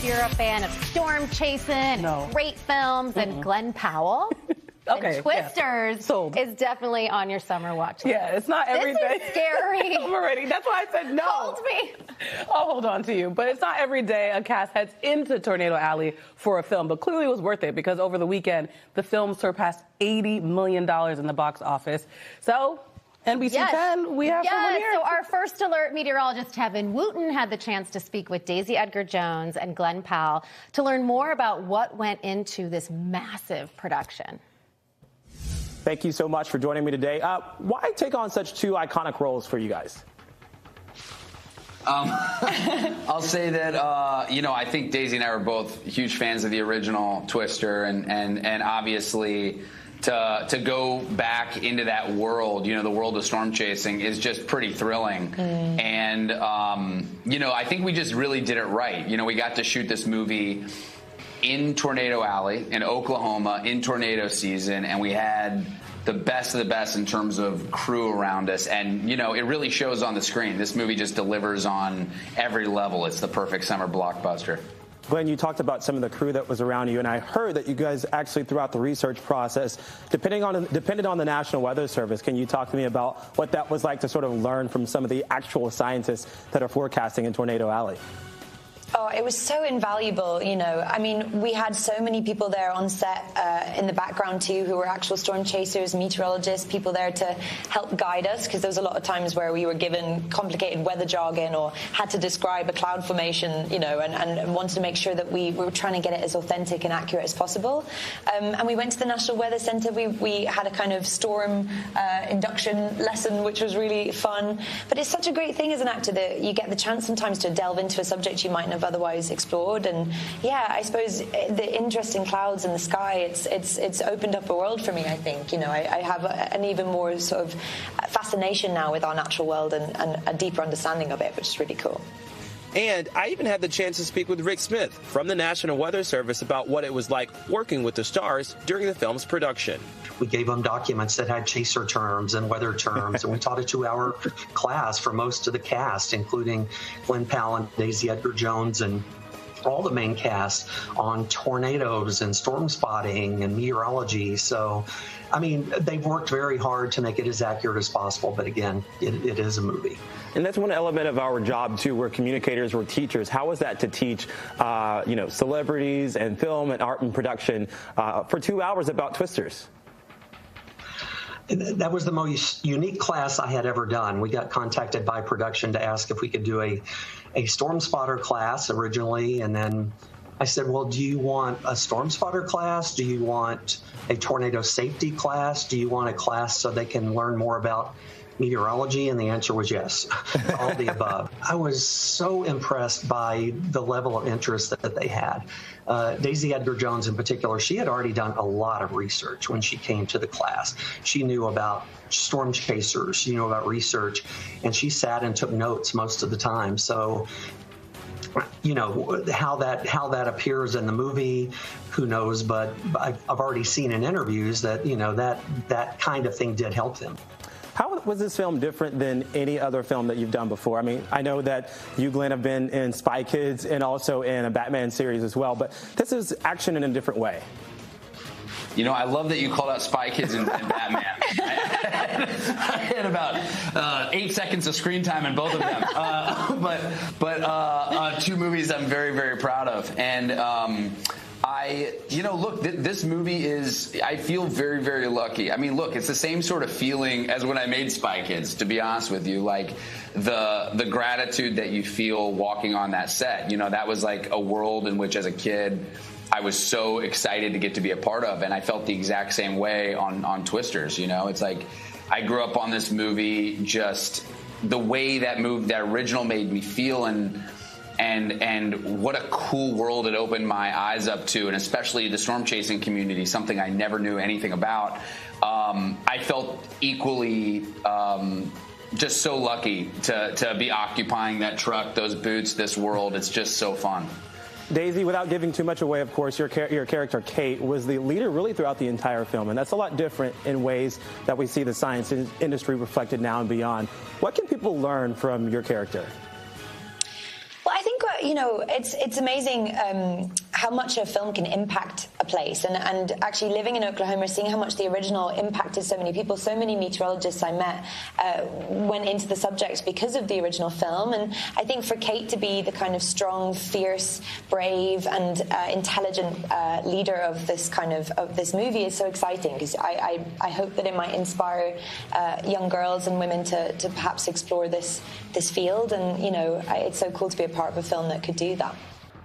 if you're a fan of storm chasing and great films and Glen Powell. Okay, and Twisters is definitely on your summer watch list. Yeah, it's not every day. This is scary. I'm already. That's why I said no. Hold me. I'll hold on to you. But it's not every day a cast heads into Tornado Alley for a film. But clearly it was worth it because over the weekend, the film surpassed $80 million in the box office. So NBC 10, we have someone here. So our first alert meteorologist, Tevin Wooten, had the chance to speak with Daisy Edgar-Jones and Glen Powell to learn more about what went into this massive production. Thank you so much for joining me today. Why take on such two iconic roles for you guys? I'll say that, I think Daisy and I were both huge fans of the original Twister, and obviously to go back into that world, the world of storm chasing is just pretty thrilling. And, I think we just really did it right. We got to shoot this movie in Tornado Alley in Oklahoma in tornado season, and we had the best of the best in terms of crew around us, and it really shows on the screen. This movie just delivers on every level. It's the perfect summer blockbuster. Glenn, you talked about some of the crew that was around you, and I heard that you guys actually throughout the research process depended on the National Weather Service. Can you talk to me about what that was like to sort of learn from some of the actual scientists that are forecasting in Tornado Alley? Oh, it was so invaluable, I mean, we had so many people there on set in the background too who were actual storm chasers, meteorologists, people there to help guide us, because there was a lot of times where we were given complicated weather jargon or had to describe a cloud formation, and wanted to make sure that we were trying to get it as authentic and accurate as possible. And we went to the National Weather Center. We had a kind of storm induction lesson, which was really fun. But it's such a great thing as an actor that you get the chance sometimes to delve into a subject you might not have otherwise explored. And yeah, I suppose the interest in clouds and the sky, it's opened up a world for me, I think. I have an even more sort of fascination now with our natural world and a deeper understanding of it, which is really cool. And I even had the chance to speak with Rick Smith from the National Weather Service about what it was like working with the stars during the film's production. We gave them documents that had chaser terms and weather terms, and we taught a 2-hour class for most of the cast, including Glen Powell and Daisy Edgar-Jones and all the main cast on tornadoes and storm spotting and meteorology. So, I mean, they've worked very hard to make it as accurate as possible, but again, it is a movie. And that's one element of our job, too. We're communicators, we're teachers. How was that to teach, celebrities and film and art and production for 2 hours about Twisters? That was the most unique class I had ever done. We got contacted by production to ask if we could do a storm spotter class originally, and then I said, well, do you want a storm spotter class? Do you want a tornado safety class? Do you want a class so they can learn more about meteorology? And the answer was yes, all the above. I was so impressed by the level of interest that they had. Daisy Edgar-Jones in particular, she had already done a lot of research when she came to the class. She knew about storm chasers, she knew about research, and she sat and took notes most of the time. So, how that appears in the movie, who knows? But I've already seen in interviews that, that kind of thing did help them. How was this film different than any other film that you've done before? I mean, I know that you, Glenn, have been in Spy Kids and also in a Batman series as well, but this is action in a different way. I love that you called out Spy Kids and Batman. I had about 8 seconds of screen time in both of them. But two movies I'm very, very proud of. And look, this movie is, I feel very, very lucky. I mean, look, it's the same sort of feeling as when I made Spy Kids, to be honest with you. Like, the gratitude that you feel walking on that set, that was like a world in which as a kid I was so excited to get to be a part of, and I felt the exact same way on Twisters. It's like I grew up on this movie, just the way that original made me feel, and what a cool world it opened my eyes up to, and especially the storm chasing community, something I never knew anything about. I felt equally just so lucky to be occupying that truck, those boots, this world. It's just so fun. Daisy, without giving too much away, of course, your character, Kate, was the leader really throughout the entire film, and that's a lot different in ways that we see the science industry reflected now and beyond. What can people learn from your character? Well, I think you know, it's amazing how much a film can impact a place. And actually living in Oklahoma, seeing how much the original impacted so many people, so many meteorologists I met went into the subject because of the original film. And I think for Kate to be the kind of strong, fierce, brave, and intelligent leader of this this movie is so exciting, because I hope that it might inspire young girls and women to perhaps explore this field. And, you know, it's so cool to be a part of a film that could do that.